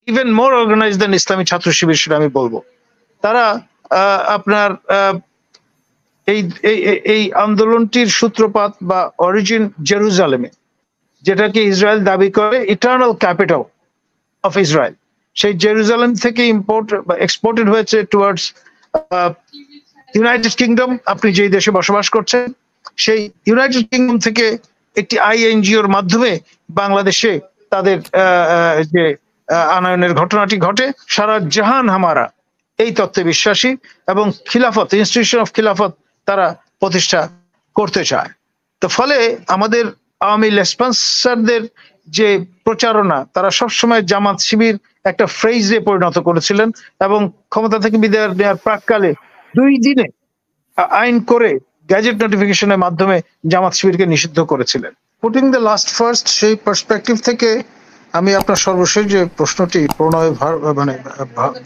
Even more organize than Islami Chhatra শিবির, সেটা আমি বলবো। তারা আপনার এই এই আন্দোলনটির সূত্রপাত বা অরিজিন জেরুজালেমে, যেটাকে ইসরায়েল দাবি করে ইটার্নাল ক্যাপিটাল অফ ইসরায়েল, সেই জেরুজালেম থেকে এক্সপোর্টেড হয়েছে টুয়ার্ডস ইউনাইটেড কিংডম। আপনি যেই দেশে বসবাস করছেন, সেই ইউনাইটেড কিংডম থেকে একটি আইএনজিওর মাধ্যমে বাংলাদেশে তাদের যে আনয়নের ঘটনাটি ঘটে। সারা জাহান হামারা এই তত্ত্বে বিশ্বাসী এবং খিলাফত, ইনস্টিটিউশন অফ খিলাফত তারা প্রতিষ্ঠা করতে চায়। তো ফলে আমাদের আওয়ামী লেসপন্সারদের যে প্রচারণা, তারা সবসময় জামাত শিবির একটা ফ্রেজে পরিণত করেছিলেন এবং ক্ষমতা থেকে বিদায় নেওয়ার প্রাককালে 2 দিনে আইন করে গ্যাজেট নোটিফিকেশনের মাধ্যমে জামাত শিবিরকে নিষিদ্ধ করেছিলেন। পুটিং দ্য লাস্ট ফার্স্ট, সেই পার্সপেক্টিভ থেকে আমি আপনার সর্বশেষ যে প্রশ্নটি, Pranay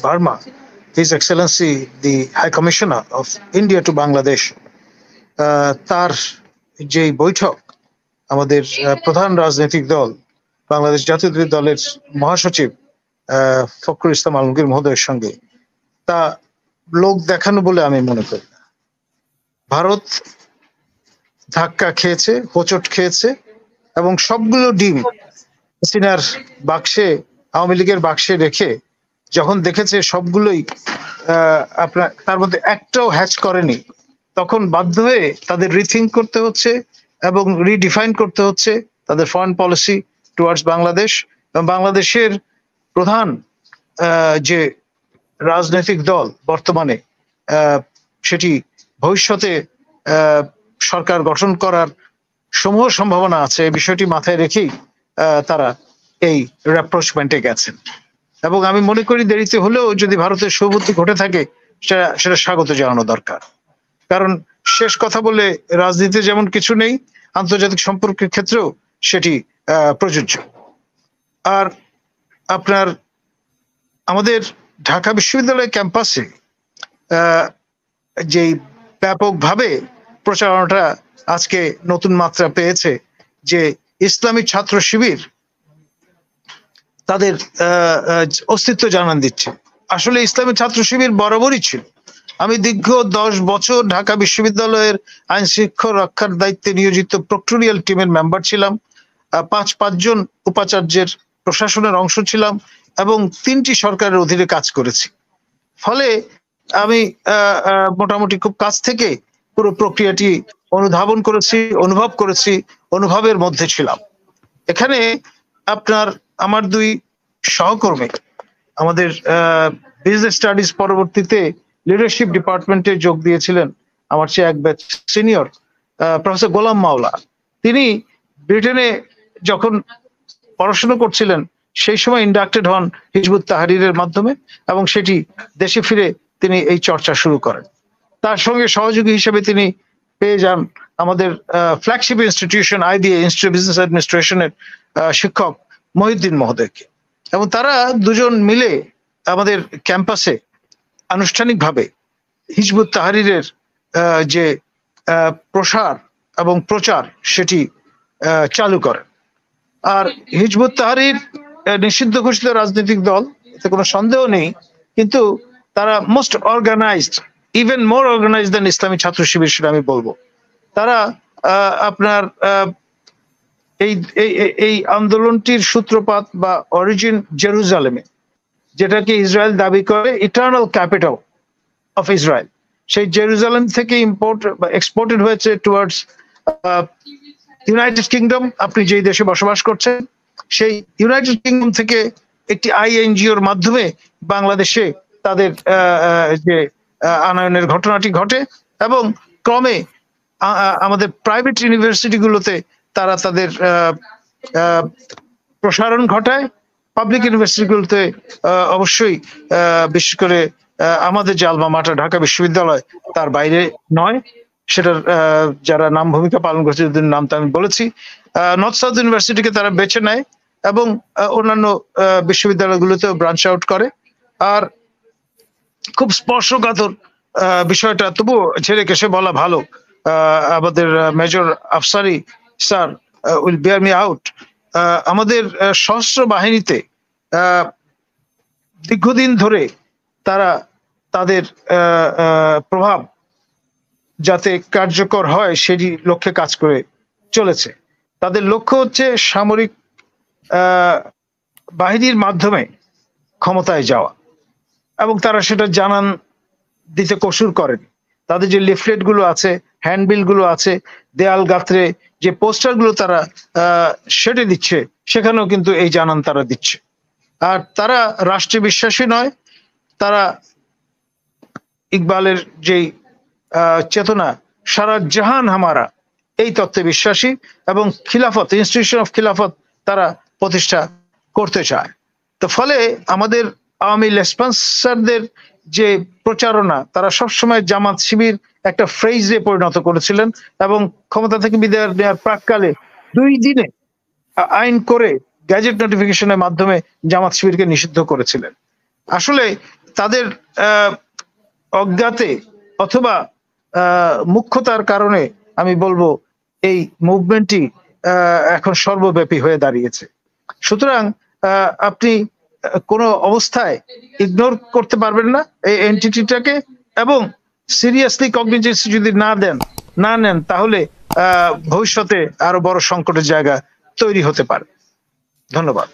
Verma, his excellency the high commissioner of India to Bangladesh, তার যে বৈঠক আমাদের প্রধান রাজনৈতিক দল বাংলাদেশ জাতীয়তাবাদী দলের মহাসচিব ফখরুল ইসলাম আলমগীর মহোদয়ের সঙ্গে, তা লোক দেখানো বলে আমি মনে করি না। ভারত ধাক্কা খেয়েছে, হোঁচট খেয়েছে এবং সবগুলো ডিম হাসিনার বাক্সে, আওয়ামী লীগের বাক্সে রেখে যখন দেখেছে সবগুলোই আপনার তার মধ্যে একটাও হ্যাচ করেনি, তখন বাধ্য হয়ে তাদের রিথিঙ্ক করতে হচ্ছে এবং রিডিফাইন করতে হচ্ছে তাদের ফরেন পলিসি টুয়ার্ডস বাংলাদেশ। এবং বাংলাদেশের প্রধান যে রাজনৈতিক দল বর্তমানে, সেটি ভবিষ্যতে সরকার গঠন করার সমূহ সম্ভাবনা আছে, বিষয়টি মাথায় রেখেই তারা এই র্যাপ্রোচমেন্টে গেছেন। এবং আমি মনে করি দেরিতে হলেও যদি ভারতের সৌবুদ্ধি ঘটে থাকে, সেটা স্বাগত জানানো দরকার। কারণ শেষ কথা বলে রাজনীতিতে যেমন কিছু নেই, আন্তর্জাতিক সম্পর্কের ক্ষেত্রেও সেটি প্রযোজ্য। আর আপনার আমাদের ঢাকা বিশ্ববিদ্যালয় ক্যাম্পাসে যেই ব্যাপকভাবে প্রচারণাটা আজকে নতুন মাত্রা পেয়েছে, যে ইসলামী ছাত্র শিবির তাদের অস্তিত্ব জানান দিচ্ছে। আসলে ইসলামী ছাত্র শিবির বরাবরই ছিল। আমি দীর্ঘ 10 বছর ঢাকা বিশ্ববিদ্যালয়ের আইন শৃঙ্খলা রক্ষার দায়িত্বে নিয়োজিত প্রক্টোরিয়াল টিমের মেম্বার ছিলাম, 5 জন উপাচার্যের প্রশাসনের অংশ ছিলাম এবং 3টি সরকারের অধীনে কাজ করেছি। ফলে আমি মোটামুটি খুব কাছ থেকে পুরো প্রক্রিয়াটি অনুধাবন করেছি, অনুভব করেছি, অনুভবের মধ্যে ছিলাম। এখানে আপনার আমার 2 সহকর্মী আমাদের বিজনেস স্টাডিজ পরবর্তীতে লিডারশিপ ডিপার্টমেন্টে যোগ দিয়েছিলেন, আমার চেয়ে 1 ব্যাচ সিনিয়র প্রফেসর গোলাম মাওলা। তিনি ব্রিটেনে যখন পড়াশোনা করছিলেন, সেই সময় ইন্ডাক্টেড হন হিজবুত তাহরিরের মাধ্যমে এবং সেটি দেশে ফিরে তিনি এই চর্চা শুরু করেন। তার সঙ্গে সহযোগী হিসেবে তিনি পেয়ে যান আমাদের flagship institution IBA, institute business অ্যাডমিনিস্ট্রেশনের শিক্ষক মহিউদ্দিন মহোদয়কে। এবং তারা 2 জন মিলে আমাদের ক্যাম্পাসে আনুষ্ঠানিকভাবে হিজবুত তাহরিরের যে প্রসার এবং প্রচার সেটি চালু করেন। আর হিজবুত তাহরির নিষিদ্ধ ঘোষিত রাজনৈতিক দল, এতে কোনো সন্দেহ নেই, কিন্তু তারা most organized, even more organize than Islami Chhatra শিবির, সেটা আমি বলবো। তারা আপনার এই আন্দোলনটির সূত্রপাত বা অরিজিন জেরুজালেমে, যেটাকে ইসরায়েল দাবি করে ইটার্নাল ক্যাপিটাল অফ ইসরায়েল, সেই জেরুজালেম থেকে এক্সপোর্টেড হয়েছে টুয়ার্ডস ইউনাইটেড কিংডম। আপনি যেই দেশে বসবাস করছেন, সেই ইউনাইটেড কিংডম থেকে একটি আইএনজিওর মাধ্যমে বাংলাদেশে তাদের যে আনয়নের ঘটনাটি ঘটে এবং ক্রমে আমাদের প্রাইভেট ইউনিভার্সিটিগুলোতে তারা তাদের প্রসারণ ঘটায়। পাবলিক ইউনিভার্সিটিগুলোতে অবশ্যই, বিশেষ করে আমাদের যে আলমা মাটার ঢাকা বিশ্ববিদ্যালয়, তার বাইরে নয়, সেটার যারা নাম ভূমিকা পালন করছে, যাদের নাম তো আমি বলেছি, নর্থ সাউথ ইউনিভার্সিটিকে তারা বেছে নেয় এবং অন্যান্য বিশ্ববিদ্যালয়গুলোতেও ব্রাঞ্চ আউট করে। আর খুব স্পর্শকাতর বিষয়টা তবুও ছেড়ে কেসে বলা ভালো, আমাদের major Afsari sir will bear me out, আমাদের সশস্ত্র বাহিনীতে দীর্ঘদিন ধরে তারা তাদের প্রভাব যাতে কার্যকর হয় সেই লক্ষ্যে কাজ করে চলেছে। তাদের লক্ষ্য হচ্ছে সামরিক বাহিনীর মাধ্যমে ক্ষমতায় যাওয়া, এবং তারা সেটা জানান দিতে কসুর করেনি। তাদের যে লিফলেট গুলো আছে, হ্যান্ডবিল গুলো আছে, দেয়াল গাত্রে যে পোস্টার গুলো তারা সেটে দিচ্ছে, সেখানেও কিন্তু এই জানান তারা দিচ্ছে। আর তারা রাষ্ট্রে বিশ্বাসী নয়, তারা ইকবালের যেই চেতনা সারা জাহান হামারা এই তত্ত্বে বিশ্বাসী, এবং খিলাফত, ইনস্টিটিউশন অফ খিলাফত তারা প্রতিষ্ঠা করতে চায়। তো ফলে আমাদের আওয়ামী লেসপন্সারদের যে প্রচারণা, তারা সবসময় জামাত শিবির একটা ফ্রেজে পরিণত করেছিলেন, এবং ক্ষমতা থেকে বিদায় নেওয়ার প্রাককালে 2 দিনে আইন করে গ্যাজেট নোটিফিকেশনের মাধ্যমে জামাত শিবিরকে নিষিদ্ধ করেছিলেন। আসলে তাদের অজ্ঞাতে অথবা মুখ্যতার কারণে আমি বলবো এই মুভমেন্টটি এখন সর্বব্যাপী হয়ে দাঁড়িয়েছে। সুতরাং আপনি কোনো অবস্থায় ইগনোর করতে পারবেন না এই এন্টিটিটাকে, এবং সিরিয়াসলি কগনিজেন্সি যদি না নেন তাহলে ভবিষ্যতে আরো বড় সংকটের জায়গা তৈরি হতে পারে। ধন্যবাদ।